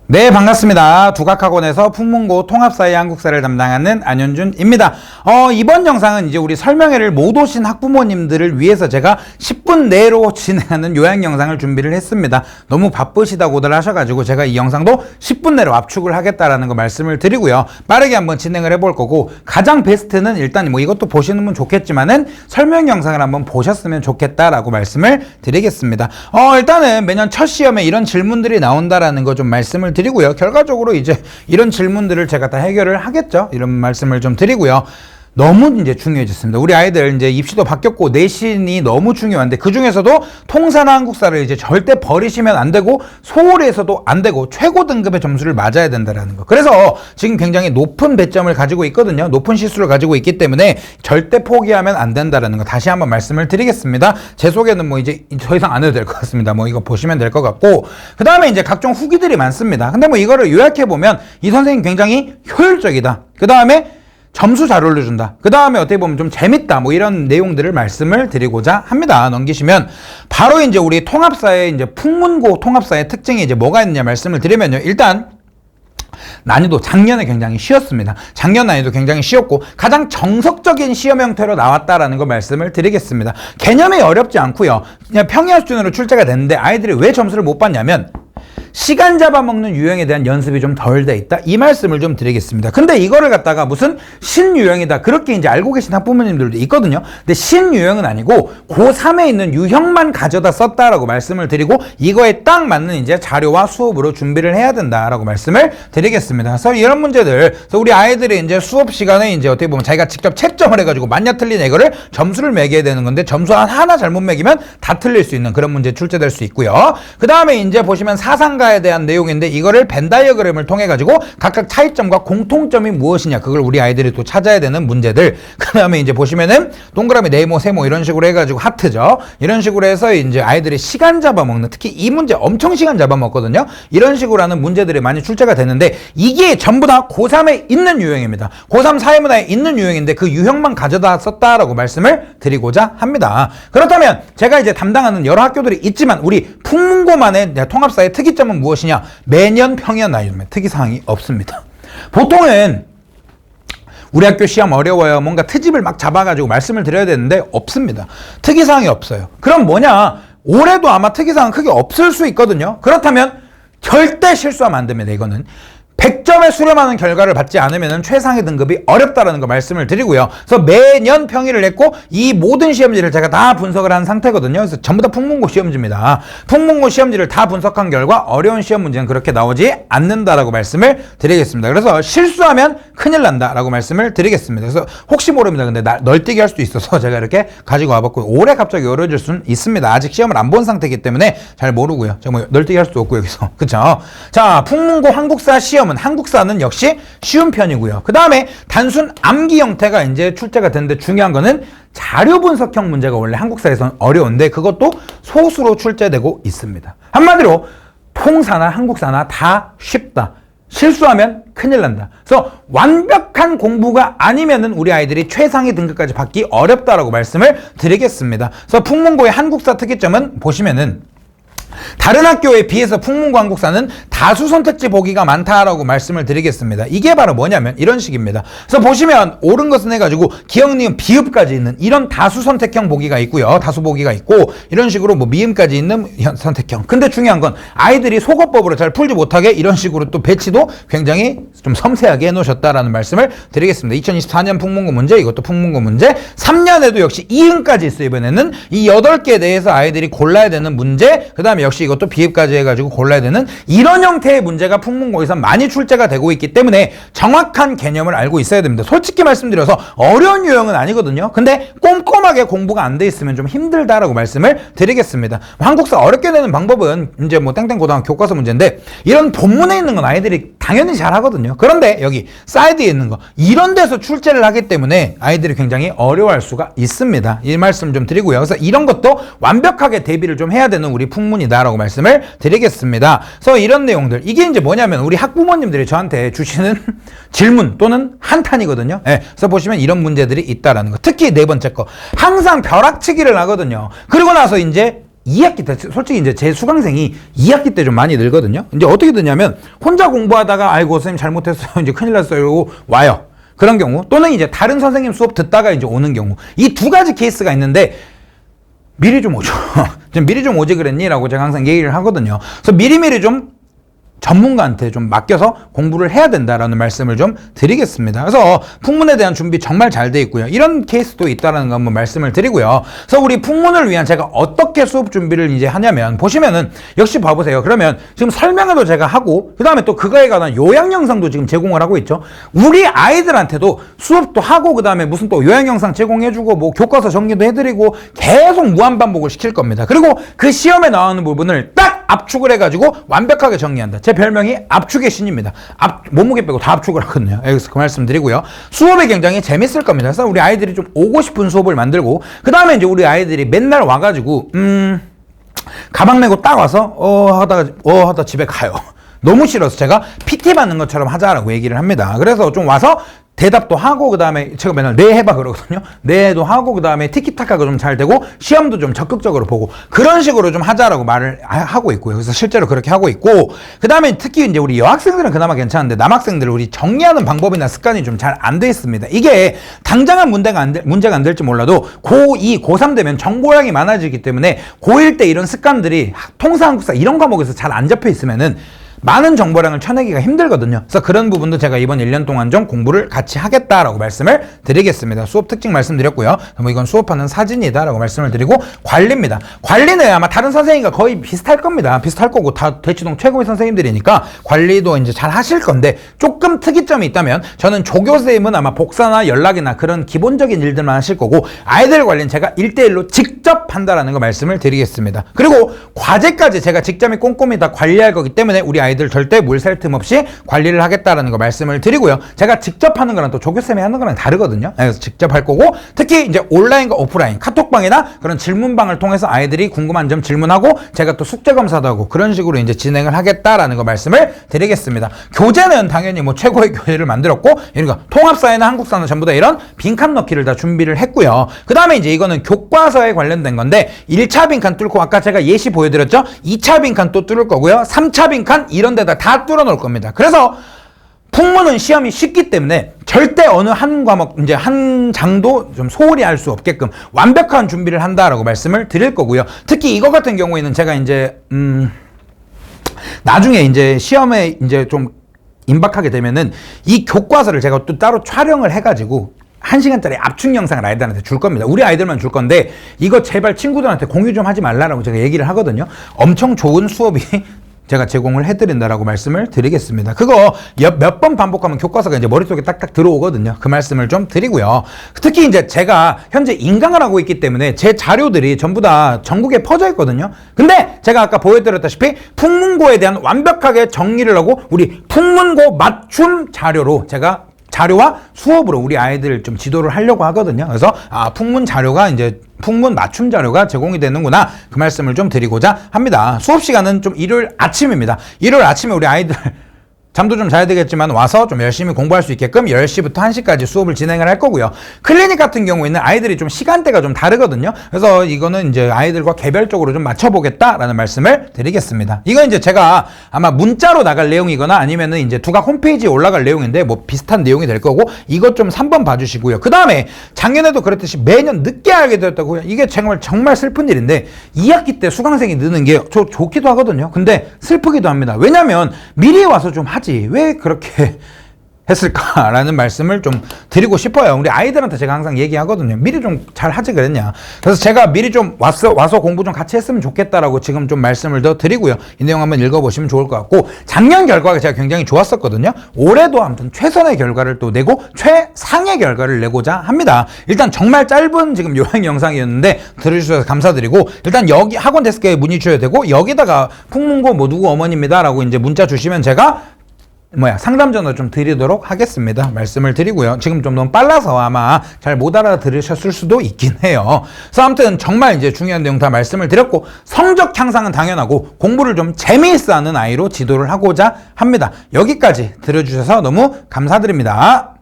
네, 반갑습니다. 두각학원에서 풍문고 통합사회 한국사를 담당하는 안현준입니다. 이번 영상은 이제 우리 설명회를 못 오신 학부모님들을 위해서 제가 10분 내로 진행하는 요약 영상을 준비를 했습니다. 너무 바쁘시다고들 하셔가지고 제가 이 영상도 10분 내로 압축을 하겠다라는 거 말씀을 드리고요. 빠르게 한번 진행을 해볼 거고, 가장 베스트는 일단 뭐 이것도 보시는 분 좋겠지만은 설명 영상을 한번 보셨으면 좋겠다라고 말씀을 드리겠습니다. 일단은 매년 첫 시험에 이런 질문들이 나온다라는 거 좀 말씀을 드리고요. 결과적으로 이제 이런 질문들을 제가 다 해결을 하겠죠. 이런 말씀을 좀 드리고요. 너무 이제 중요해졌습니다. 우리 아이들 이제 입시도 바뀌었고 내신이 너무 중요한데, 그 중에서도 통사나 한국사를 이제 절대 버리시면 안 되고, 소홀해서도 안 되고, 최고 등급의 점수를 맞아야 된다라는 거. 그래서 지금 굉장히 높은 배점을 가지고 있거든요. 높은 시수를 가지고 있기 때문에 절대 포기하면 안 된다라는 거 다시 한번 말씀을 드리겠습니다. 제 소개는 뭐 이제 더 이상 안 해도 될 것 같습니다. 뭐 이거 보시면 될 것 같고, 그 다음에 이제 각종 후기들이 많습니다. 근데 뭐 이거를 요약해 보면 이 선생님 굉장히 효율적이다. 그 다음에 점수 잘 올려준다. 그 다음에 어떻게 보면 좀 재밌다. 뭐 이런 내용들을 말씀을 드리고자 합니다. 넘기시면 바로 이제 우리 통합사의 이제 풍문고 통합사의 특징이 이제 뭐가 있느냐 말씀을 드리면요. 일단 난이도 작년에 굉장히 쉬웠습니다. 작년 난이도 굉장히 쉬웠고 가장 정석적인 시험 형태로 나왔다라는 거 말씀을 드리겠습니다. 개념이 어렵지 않고요. 그냥 평이한 수준으로 출제가 됐는데 아이들이 왜 점수를 못 받냐면 시간 잡아먹는 유형에 대한 연습이 좀 덜 돼 있다, 이 말씀을 좀 드리겠습니다. 근데 이거를 갖다가 무슨 신유형이다 그렇게 이제 알고 계신 학부모님들도 있거든요. 근데 신유형은 아니고 고3에 있는 유형만 가져다 썼다라고 말씀을 드리고, 이거에 딱 맞는 이제 자료와 수업으로 준비를 해야 된다라고 말씀을 드리겠습니다. 그래서 이런 문제들, 그래서 우리 아이들이 이제 수업 시간에 이제 어떻게 보면 자기가 직접 채점을 해가지고 맞냐 틀린 이거를 점수를 매겨야 되는 건데, 점수 하나 잘못 매기면 다 틀릴 수 있는 그런 문제 출제될 수 있고요. 그 다음에 이제 보시면 사상가에 대한 내용인데, 이거를 벤 다이어그램을 통해 가지고 각각 차이점과 공통점이 무엇이냐, 그걸 우리 아이들이 또 찾아야 되는 문제들. 그 다음에 이제 보시면은 동그라미, 네모, 세모 이런 식으로 해가지고 하트죠. 이런 식으로 해서 이제 아이들이 시간 잡아먹는, 특히 이 문제 엄청 시간 잡아먹거든요. 이런 식으로 하는 문제들이 많이 출제가 되는데, 이게 전부 다 고3에 있는 유형입니다. 고3 사회문화에 있는 유형인데 그 유형만 가져다 썼다라고 말씀을 드리고자 합니다. 그렇다면 제가 이제 담당하는 여러 학교들이 있지만 우리 풍문고만의 통합사의 특이점은 무엇이냐? 매년 평이한 난이도면 특이사항이 없습니다. 보통은 우리 학교 시험 어려워요, 뭔가 트집을 막 잡아가지고 말씀을 드려야 되는데 없습니다. 특이사항이 없어요. 그럼 뭐냐? 올해도 아마 특이사항 크게 없을 수 있거든요. 그렇다면 절대 실수하면 안 됩니다. 이거는 100점에 수렴하는 결과를 받지 않으면 최상위 등급이 어렵다라는 거 말씀을 드리고요. 그래서 매년 평일을 했고 이 모든 시험지를 제가 다 분석을 한 상태거든요. 그래서 전부 다 풍문고 시험지입니다. 풍문고 시험지를 다 분석한 결과 어려운 시험 문제는 그렇게 나오지 않는다라고 말씀을 드리겠습니다. 그래서 실수하면 큰일 난다라고 말씀을 드리겠습니다. 그래서 혹시 모릅니다. 근데 널뛰기 할 수도 있어서 제가 이렇게 가지고 와봤고, 올해 갑자기 어려워질 수는 있습니다. 아직 시험을 안 본 상태이기 때문에 잘 모르고요. 제가 뭐 널뛰기 할 수도 없고 여기서. 그쵸? 자, 풍문고 한국사 시험, 한국사는 역시 쉬운 편이고요. 그 다음에 단순 암기 형태가 이제 출제가 되는데, 중요한 거는 자료 분석형 문제가 원래 한국사에서는 어려운데 그것도 소수로 출제되고 있습니다. 한마디로 통사나 한국사나 다 쉽다. 실수하면 큰일 난다. 그래서 완벽한 공부가 아니면은 우리 아이들이 최상위 등급까지 받기 어렵다라고 말씀을 드리겠습니다. 그래서 풍문고의 한국사 특이점은 보시면은 다른 학교에 비해서 풍문고 한국사는 다수 선택지 보기가 많다라고 말씀을 드리겠습니다. 이게 바로 뭐냐면 이런 식입니다. 그래서 보시면 옳은 것은 해가지고 기역, 니은, 비읍까지 있는 이런 다수 선택형 보기가 있고요. 다수 보기가 있고, 이런 식으로 뭐 미음까지 있는 선택형. 근데 중요한 건 아이들이 속어법으로 잘 풀지 못하게 이런 식으로 또 배치도 굉장히 좀 섬세하게 해놓으셨다라는 말씀을 드리겠습니다. 2024년 풍문고 문제, 이것도 풍문고 문제. 3년에도 역시 이응까지 있어요. 이번에는 이 8개 내에서 아이들이 골라야 되는 문제, 그 다음에 역시 이것도 비읍까지 해가지고 골라야 되는 이런 형태의 문제가 풍문고에서 많이 출제가 되고 있기 때문에 정확한 개념을 알고 있어야 됩니다. 솔직히 말씀드려서 어려운 유형은 아니거든요. 근데 꼼꼼하게 공부가 안 돼 있으면 좀 힘들다라고 말씀을 드리겠습니다. 한국사 어렵게 내는 방법은 이제 뭐 땡땡 고등학교 교과서 문제인데, 이런 본문에 있는 건 아이들이 당연히 잘 하거든요. 그런데 여기 사이드에 있는 거, 이런 데서 출제를 하기 때문에 아이들이 굉장히 어려워할 수가 있습니다. 이 말씀 좀 드리고요. 그래서 이런 것도 완벽하게 대비를 좀 해야 되는 우리 풍문이다라고 말씀을 드리겠습니다. 그래서 이런 내용들, 이게 이제 뭐냐면 우리 학부모님들이 저한테 주시는 질문 또는 한탄이거든요. 네, 그래서 보시면 이런 문제들이 있다라는 거. 특히 네 번째 거, 항상 벼락치기를 하거든요. 그리고 나서 이제 2학기 때, 솔직히 이제 제 수강생이 2학기 때 좀 많이 늘거든요. 이제 어떻게 되냐면, 혼자 공부하다가, 아이고, 선생님 잘못했어요. 이제 큰일 났어요. 이러고 와요. 그런 경우. 또는 이제 다른 선생님 수업 듣다가 이제 오는 경우. 이 두 가지 케이스가 있는데, 미리 좀 오죠. 미리 좀 오지 그랬니? 라고 제가 항상 얘기를 하거든요. 그래서 미리미리 좀 전문가한테 좀 맡겨서 공부를 해야 된다라는 말씀을 좀 드리겠습니다. 그래서 풍문에 대한 준비 정말 잘 돼 있고요. 이런 케이스도 있다라는 거 한번 말씀을 드리고요. 그래서 우리 풍문을 위한 제가 어떻게 수업 준비를 이제 하냐면, 보시면은 역시 봐보세요. 그러면 지금 설명회도 제가 하고, 그 다음에 또 그거에 관한 요약 영상도 지금 제공을 하고 있죠. 우리 아이들한테도 수업도 하고, 그 다음에 무슨 또 요약 영상 제공해주고, 뭐 교과서 정리도 해드리고, 계속 무한반복을 시킬 겁니다. 그리고 그 시험에 나오는 부분을 딱 압축을 해가지고 완벽하게 정리한다. 제 별명이 압축의 신입니다. 몸무게 빼고 다 압축을 하거든요. 여기서 그 말씀 드리고요. 수업이 굉장히 재밌을 겁니다. 그래서 우리 아이들이 좀 오고 싶은 수업을 만들고, 그 다음에 이제 우리 아이들이 맨날 와가지고 가방 메고 딱 와서 하다 집에 가요. 너무 싫어서 제가 PT 받는 것처럼 하자라고 얘기를 합니다. 그래서 좀 와서 대답도 하고, 그 다음에 제가 맨날 네 해봐 그러거든요. 네도 하고, 그 다음에 티키타카가 좀 잘 되고, 시험도 좀 적극적으로 보고, 그런 식으로 좀 하자라고 말을 하고 있고요. 그래서 실제로 그렇게 하고 있고, 그 다음에 특히 이제 우리 여학생들은 그나마 괜찮은데, 남학생들 우리 정리하는 방법이나 습관이 좀 잘 안 돼 있습니다. 이게 당장은 문제가 안 될지 몰라도 고2, 고3 되면 정보량이 많아지기 때문에 고1 때 이런 습관들이 통사, 한국사 이런 과목에서 잘 안 잡혀 있으면은 많은 정보량을 쳐내기가 힘들거든요. 그래서 그런 부분도 제가 이번 1년 동안 좀 공부를 같이 하겠다라고 말씀을 드리겠습니다. 수업 특징 말씀드렸고요. 뭐 이건 수업하는 사진이다라고 말씀을 드리고, 관리입니다. 관리는 아마 다른 선생님과 거의 비슷할 겁니다. 비슷할 거고 다 대치동 최고의 선생님들이니까 관리도 이제 잘 하실 건데, 조금 특이점이 있다면 저는 조교쌤은 아마 복사나 연락이나 그런 기본적인 일들만 하실 거고, 아이들 관리는 제가 1대1로 직접 한다라는 거 말씀을 드리겠습니다. 그리고 과제까지 제가 직접 꼼꼼히 다 관리할 거기 때문에 우리 아이들 절대 물 셀 틈 없이 관리를 하겠다라는 거 말씀을 드리고요. 제가 직접 하는 거랑 또 조교쌤이 하는 거랑 다르거든요. 그래서 직접 할 거고, 특히 이제 온라인과 오프라인 카톡방이나 그런 질문방을 통해서 아이들이 궁금한 점 질문하고, 제가 또 숙제 검사도 하고, 그런 식으로 이제 진행을 하겠다라는 거 말씀을 드리겠습니다. 교재는 당연히 뭐 최고의 교재를 만들었고, 그러니까 통합사회나 한국사나 전부 다 이런 빈칸 넣기를 다 준비를 했고요. 그 다음에 이제 이거는 교과서에 관련된 건데, 1차 빈칸 뚫고 아까 제가 예시 보여드렸죠? 2차 빈칸 또 뚫을 거고요. 3차 빈칸 이런 데다 다 뚫어 놓을 겁니다. 그래서 풍문은 시험이 쉽기 때문에 절대 어느 한 과목, 이제 한 장도 좀 소홀히 할 수 없게끔 완벽한 준비를 한다라고 말씀을 드릴 거고요. 특히 이거 같은 경우에는 제가 이제 나중에 이제 시험에 이제 좀 임박하게 되면은 이 교과서를 제가 또 따로 촬영을 해가지고 1시간짜리 압축 영상을 아이들한테 줄 겁니다. 우리 아이들만 줄 건데, 이거 제발 친구들한테 공유 좀 하지 말라라고 제가 얘기를 하거든요. 엄청 좋은 수업이 제가 제공을 해드린다라고 말씀을 드리겠습니다. 그거 몇 번 반복하면 교과서가 이제 머릿속에 딱딱 들어오거든요. 그 말씀을 좀 드리고요. 특히 이제 제가 현재 인강을 하고 있기 때문에 제 자료들이 전부 다 전국에 퍼져 있거든요. 근데 제가 아까 보여드렸다시피 풍문고에 대한 완벽하게 정리를 하고, 우리 풍문고 맞춤 자료로 제가 자료와 수업으로 우리 아이들 좀 지도를 하려고 하거든요. 그래서 풍문 자료가 이제 풍문 맞춤 자료가 제공이 되는구나, 그 말씀을 좀 드리고자 합니다. 수업 시간은 좀 일요일 아침입니다. 일요일 아침에 우리 아이들 잠도 좀 자야 되겠지만 와서 좀 열심히 공부할 수 있게끔 10시부터 1시까지 수업을 진행을 할 거고요. 클리닉 같은 경우에는 아이들이 좀 시간대가 좀 다르거든요. 그래서 이거는 이제 아이들과 개별적으로 좀 맞춰보겠다라는 말씀을 드리겠습니다. 이건 이제 제가 아마 문자로 나갈 내용이거나 아니면은 이제 두각 홈페이지에 올라갈 내용인데, 뭐 비슷한 내용이 될 거고, 이것 좀 3번 봐주시고요. 그 다음에 작년에도 그랬듯이 매년 늦게 알게 되었다고요. 이게 정말 슬픈 일인데, 2학기 때 수강생이 느는 게 좋기도 하거든요. 근데 슬프기도 합니다. 왜냐면 미리 와서 좀 하지, 왜 그렇게 했을까라는 말씀을 좀 드리고 싶어요. 우리 아이들한테 제가 항상 얘기하거든요. 미리 좀 잘 하지 그랬냐. 그래서 제가 미리 좀 와서 공부 좀 같이 했으면 좋겠다라고 지금 좀 말씀을 더 드리고요. 이 내용 한번 읽어보시면 좋을 것 같고, 작년 결과가 제가 굉장히 좋았었거든요. 올해도 아무튼 최선의 결과를 또 내고 최상의 결과를 내고자 합니다. 일단 정말 짧은 지금 요약 영상이었는데 들어주셔서 감사드리고, 일단 여기 학원 데스크에 문의 주셔야 되고, 여기다가 풍문고 뭐 누구 어머니입니다 라고 이제 문자 주시면 제가 상담 전화 좀 드리도록 하겠습니다. 말씀을 드리고요. 지금 좀 너무 빨라서 아마 잘 못 알아들으셨을 수도 있긴 해요. 그래서 아무튼 정말 이제 중요한 내용 다 말씀을 드렸고, 성적 향상은 당연하고 공부를 좀 재미있어 하는 아이로 지도를 하고자 합니다. 여기까지 들어주셔서 너무 감사드립니다.